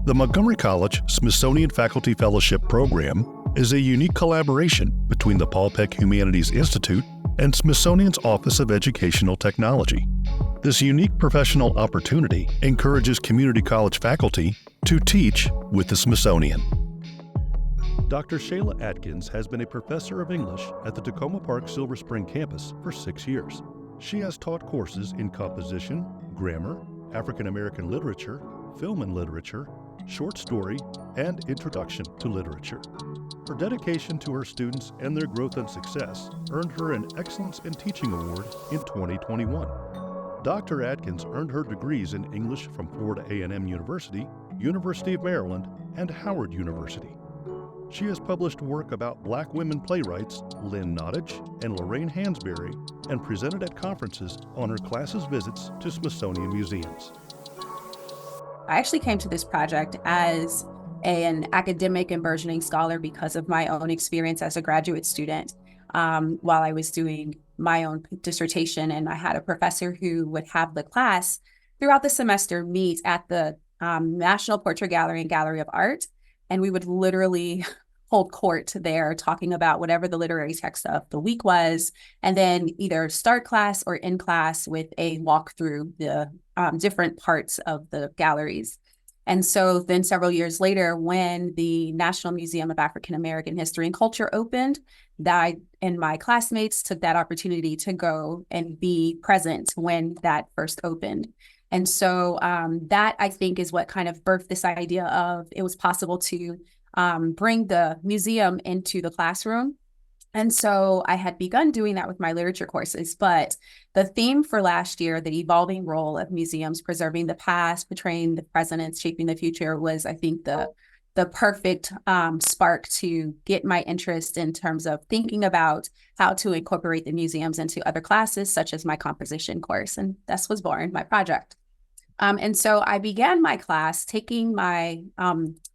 The Montgomery College Smithsonian Faculty Fellowship Program is a unique collaboration between the Paul Peck Humanities Institute and Smithsonian's Office of Educational Technology. This unique professional opportunity encourages community college faculty to teach with the Smithsonian. Dr. Shayla Atkins has been a professor of English at the Takoma Park Silver Spring campus for 6 years. She has taught courses in composition, grammar, African American literature, film and literature, short story, and introduction to literature. Her dedication to her students and their growth and success earned her an Excellence in Teaching Award in 2021. Dr. Atkins earned her degrees in English from Florida A&M University, University of Maryland, and Howard University. She has published work about Black women playwrights Lynn Nottage and Lorraine Hansberry and presented at conferences on her classes' visits to Smithsonian museums. I actually came to this project as an academic and burgeoning scholar because of my own experience as a graduate student while I was doing my own dissertation. And I had a professor who would have the class throughout the semester meet at the National Portrait Gallery and Gallery of Art. And we would literally hold court there talking about whatever the literary text of the week was, and then either start class or end class with a walk through the different parts of the galleries. And so then several years later, when the National Museum of African American History and Culture opened, I and my classmates took that opportunity to go and be present when that first opened. And so that, I think, is what kind of birthed this idea of it was possible to bring the museum into the classroom. And so I had begun doing that with my literature courses, but the theme for last year, the evolving role of museums, preserving the past, portraying the present, and shaping the future, was, I think, the perfect spark to get my interest in terms of thinking about how to incorporate the museums into other classes, such as my composition course. And thus was born my project. And so I began my class taking my,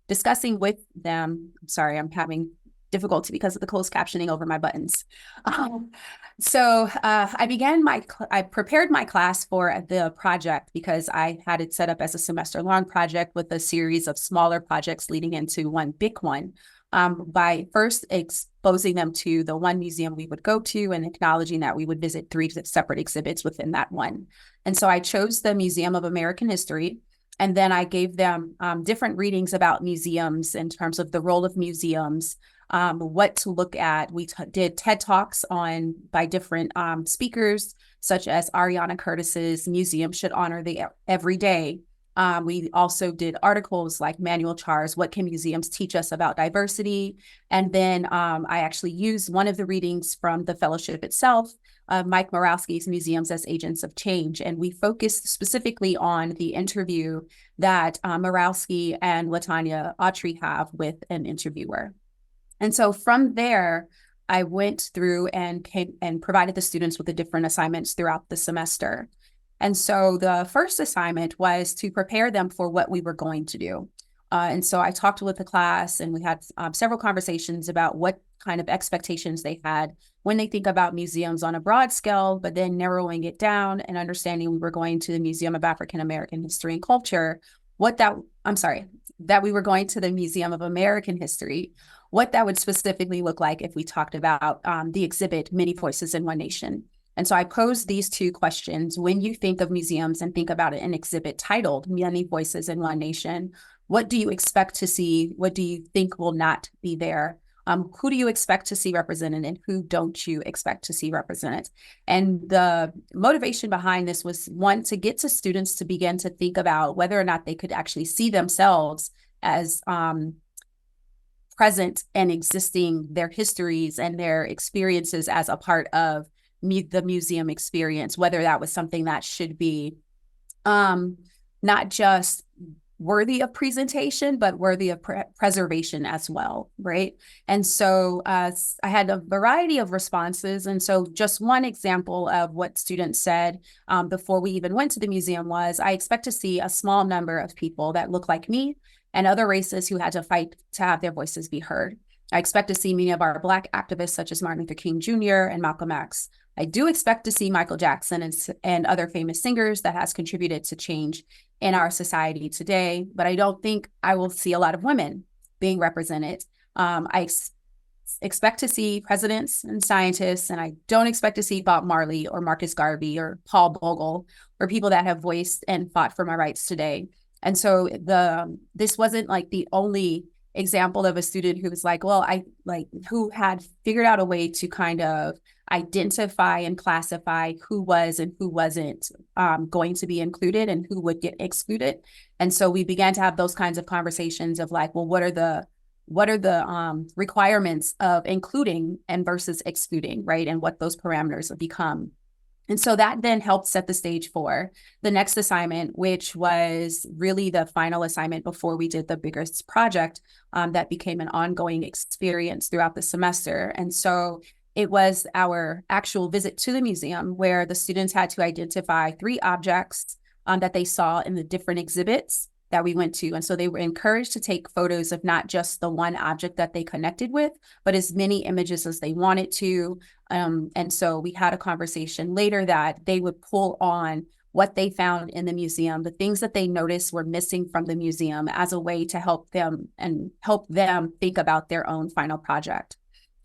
discussing with them. Sorry, I'm having difficulty because of the closed captioning over my buttons. I prepared my class for the project because I had it set up as a semester-long project with a series of smaller projects leading into one big one, by first exposing them to the one museum we would go to and acknowledging that we would visit 3 separate exhibits within that one. And so I chose the Museum of American History, and then I gave them different readings about museums in terms of the role of museums, what to look at. We did TED Talks by different speakers, such as Ariana Curtis's Museum Should Honor the Everyday. We also did articles like Manuel Char's What Can Museums Teach Us About Diversity? And then I actually used one of the readings from the fellowship itself, Mike Morawski's Museums as Agents of Change. And we focused specifically on the interview that Morawski and Latanya Autry have with an interviewer. And so from there, I went through and provided the students with the different assignments throughout the semester. And so the first assignment was to prepare them for what we were going to do. And so I talked with the class, and we had several conversations about what kind of expectations they had when they think about museums on a broad scale, but then narrowing it down and understanding we were going to the Museum of African American History and Culture, that we were going to the Museum of American History, what that would specifically look like if we talked about the exhibit Many Voices in One Nation. And so I posed these 2 questions. When you think of museums and think about an exhibit titled Many Voices in One Nation, what do you expect to see? What do you think will not be there? Who do you expect to see represented, and who don't you expect to see represented? And the motivation behind this was, one, to get to students to begin to think about whether or not they could actually see themselves as present and existing, their histories and their experiences as a part of the museum experience, whether that was something that should be not just worthy of presentation, but worthy of preservation as well, right? And so I had a variety of responses. And so just one example of what students said before we even went to the museum was, I expect to see a small number of people that look like me and other races who had to fight to have their voices be heard. I expect to see many of our Black activists, such as Martin Luther King Jr. and Malcolm X. I do expect to see Michael Jackson and other famous singers that has contributed to change in our society today, but I don't think I will see a lot of women being represented. I expect to see presidents and scientists, and I don't expect to see Bob Marley or Marcus Garvey or Paul Bogle or people that have voiced and fought for my rights today. And so this wasn't like the only example of a student who was like, well, who had figured out a way to kind of identify and classify who was and who wasn't going to be included and who would get excluded. And so we began to have those kinds of conversations of like, well, what are the requirements of including and versus excluding, right? And what those parameters have become. And so that then helped set the stage for the next assignment, which was really the final assignment before we did the biggest project that became an ongoing experience throughout the semester. And so it was our actual visit to the museum where the students had to identify 3 objects that they saw in the different exhibits that we went to. And so they were encouraged to take photos of not just the one object that they connected with, but as many images as they wanted to. And so we had a conversation later that they would pull on what they found in the museum, the things that they noticed were missing from the museum as a way to help them think about their own final project.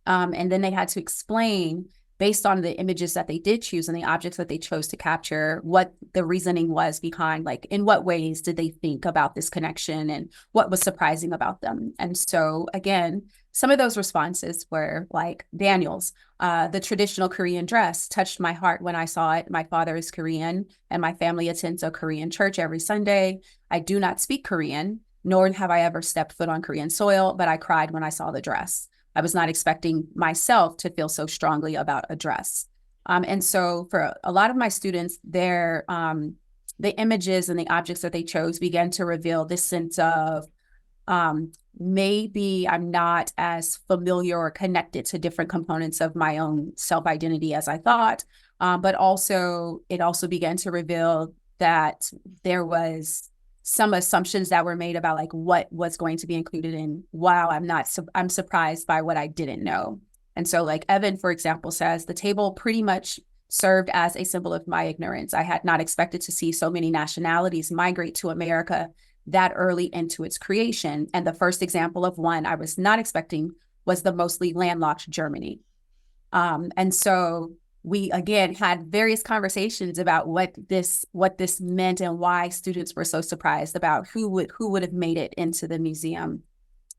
And then they had to explain, based on the images that they did choose and the objects that they chose to capture, what the reasoning was behind, like, in what ways did they think about this connection and what was surprising about them. And so, again, some of those responses were like Daniel's, the traditional Korean dress touched my heart when I saw it. My father is Korean and my family attends a Korean church every Sunday. I do not speak Korean, nor have I ever stepped foot on Korean soil, but I cried when I saw the dress. I was not expecting myself to feel so strongly about a dress. And so for a lot of my students, the images and the objects that they chose began to reveal this sense of maybe I'm not as familiar or connected to different components of my own self-identity as I thought. But also, it also began to reveal that there was some assumptions that were made about like what was going to be included in, wow, I'm surprised by what I didn't know. And so like Evan, for example, says the table pretty much served as a symbol of my ignorance. I had not expected to see so many nationalities migrate to America that early into its creation. And the first example of one I was not expecting was the mostly landlocked Germany. And so we, again, had various conversations about what this meant and why students were so surprised about who would have made it into the museum.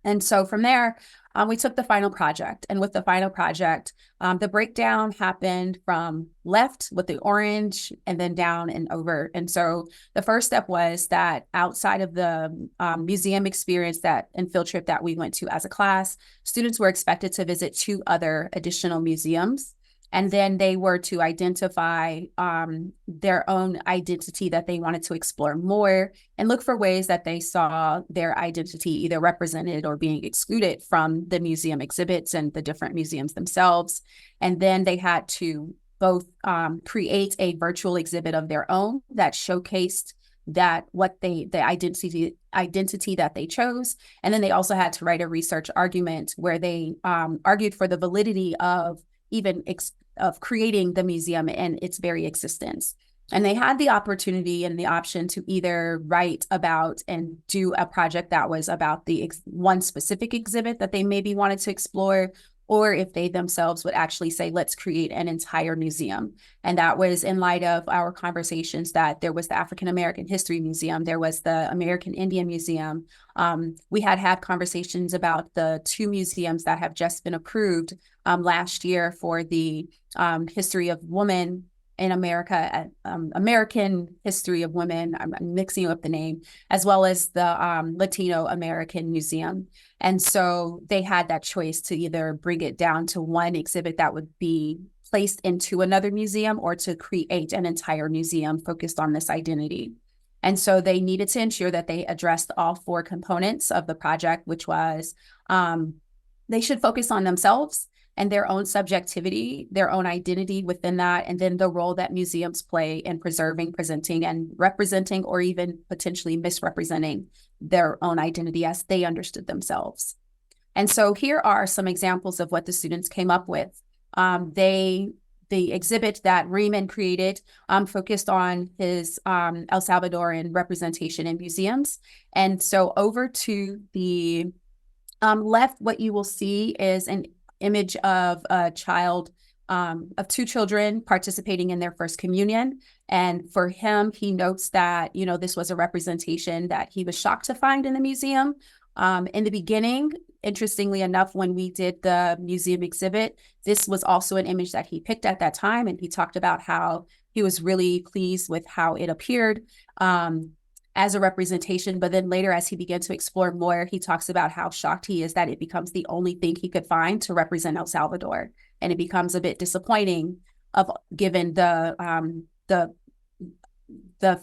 And so from there, we took the final project. And with the final project, the breakdown happened from left with the orange and then down and over. And so the first step was that outside of the museum experience and field trip that we went to as a class, students were expected to visit 2 other additional museums. And then they were to identify their own identity that they wanted to explore more and look for ways that they saw their identity either represented or being excluded from the museum exhibits and the different museums themselves. And then they had to both create a virtual exhibit of their own that showcased the identity that they chose. And then they also had to write a research argument where they argued for the validity of of creating the museum and its very existence. And they had the opportunity and the option to either write about and do a project that was about the one specific exhibit that they maybe wanted to explore, or if they themselves would actually say, let's create an entire museum. And that was in light of our conversations that there was the African American History Museum, there was the American Indian Museum. We had conversations about the 2 museums that have just been approved last year for the history of women in America, American History of Women, I'm mixing up the name, as well as the Latino American Museum. And so they had that choice to either bring it down to one exhibit that would be placed into another museum or to create an entire museum focused on this identity. And so they needed to ensure that they addressed all 4 components of the project, which was they should focus on themselves and their own subjectivity, their own identity within that, and then the role that museums play in preserving, presenting, and representing, or even potentially misrepresenting their own identity as they understood themselves. And so here are some examples of what the students came up with. They the exhibit that Riemann created focused on his El Salvadoran representation in museums. And so over to the left, what you will see is an image of a child, of two children participating in their first communion. And for him, he notes that, you know, this was a representation that he was shocked to find in the museum. In the beginning, interestingly enough, when we did the museum exhibit, this was also an image that he picked at that time. And he talked about how he was really pleased with how it appeared as a representation. But then later, as he began to explore more, he talks about how shocked he is that it becomes the only thing he could find to represent El Salvador. And it becomes a bit disappointing given the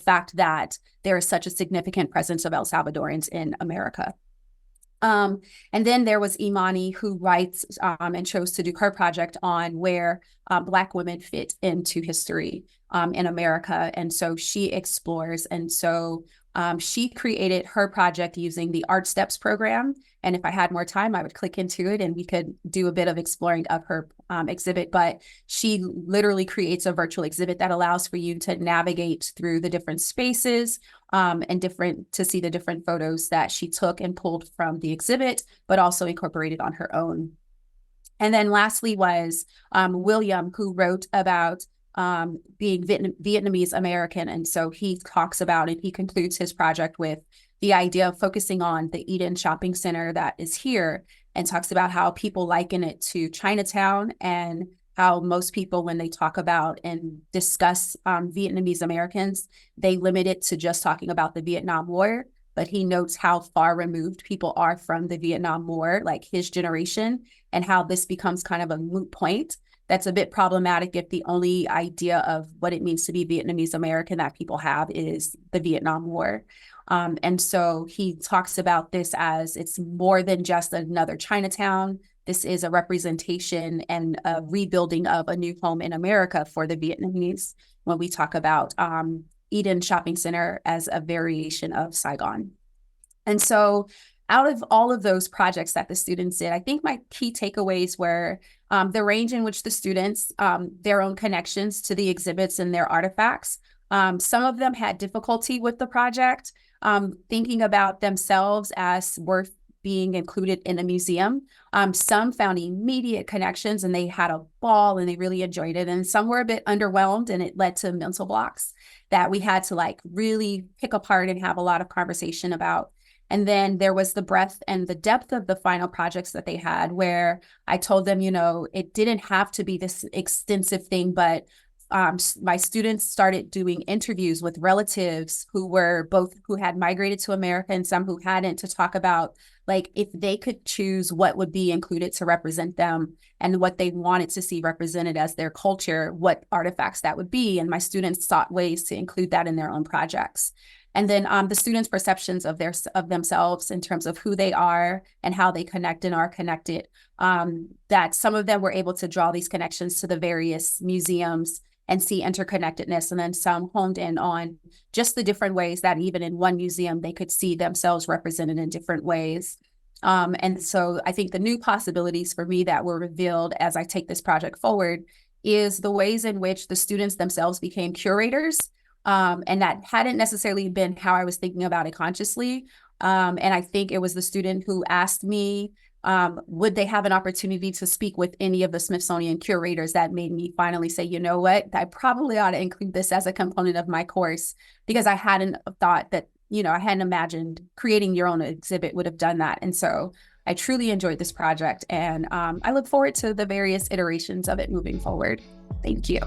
fact that there is such a significant presence of El Salvadorans in America. And then there was Imani, who writes and chose to do her project on where Black women fit into history in America. And so she explores. And so she created her project using the Art Steps program. And if I had more time, I would click into it and we could do a bit of exploring of her exhibit. But she literally creates a virtual exhibit that allows for you to navigate through the different spaces and to see the different photos that she took and pulled from the exhibit, but also incorporated on her own. And then lastly was William, who wrote about being Vietnamese American. And so he talks about, and he concludes his project with the idea of focusing on the Eden Shopping Center that is here, and talks about how people liken it to Chinatown, and how most people, when they talk about and discuss Vietnamese Americans, they limit it to just talking about the Vietnam War. But he notes how far removed people are from the Vietnam War, like his generation, and how this becomes kind of a moot point. That's a bit problematic if the only idea of what it means to be Vietnamese American that people have is the Vietnam War. And so he talks about this as it's more than just another Chinatown. This is a representation and a rebuilding of a new home in America for the Vietnamese when we talk about Eden Shopping Center as a variation of Saigon. And so out of all of those projects that the students did, I think my key takeaways were the range in which the students, their own connections to the exhibits and their artifacts. Some of them had difficulty with the project, thinking about themselves as worth being included in a museum. Some found immediate connections and they had a ball and they really enjoyed it. And some were a bit underwhelmed, and it led to mental blocks that we had to like really pick apart and have a lot of conversation about. And then there was the breadth and the depth of the final projects that they had, where I told them, you know, it didn't have to be this extensive thing, but my students started doing interviews with relatives who had migrated to America and some who hadn't, to talk about like if they could choose what would be included to represent them and what they wanted to see represented as their culture, what artifacts that would be. And my students sought ways to include that in their own projects. And then the students' perceptions of themselves in terms of who they are and how they connect and are connected, that some of them were able to draw these connections to the various museums and see interconnectedness. And then some honed in on just the different ways that even in one museum, they could see themselves represented in different ways. And so I think the new possibilities for me that were revealed as I take this project forward is the ways in which the students themselves became curators. And that hadn't necessarily been how I was thinking about it consciously. And I think it was the student who asked me, would they have an opportunity to speak with any of the Smithsonian curators, that made me finally say, you know what, I probably ought to include this as a component of my course, because I hadn't thought that, you know, I hadn't imagined creating your own exhibit would have done that. And so I truly enjoyed this project, and I look forward to the various iterations of it moving forward. Thank you.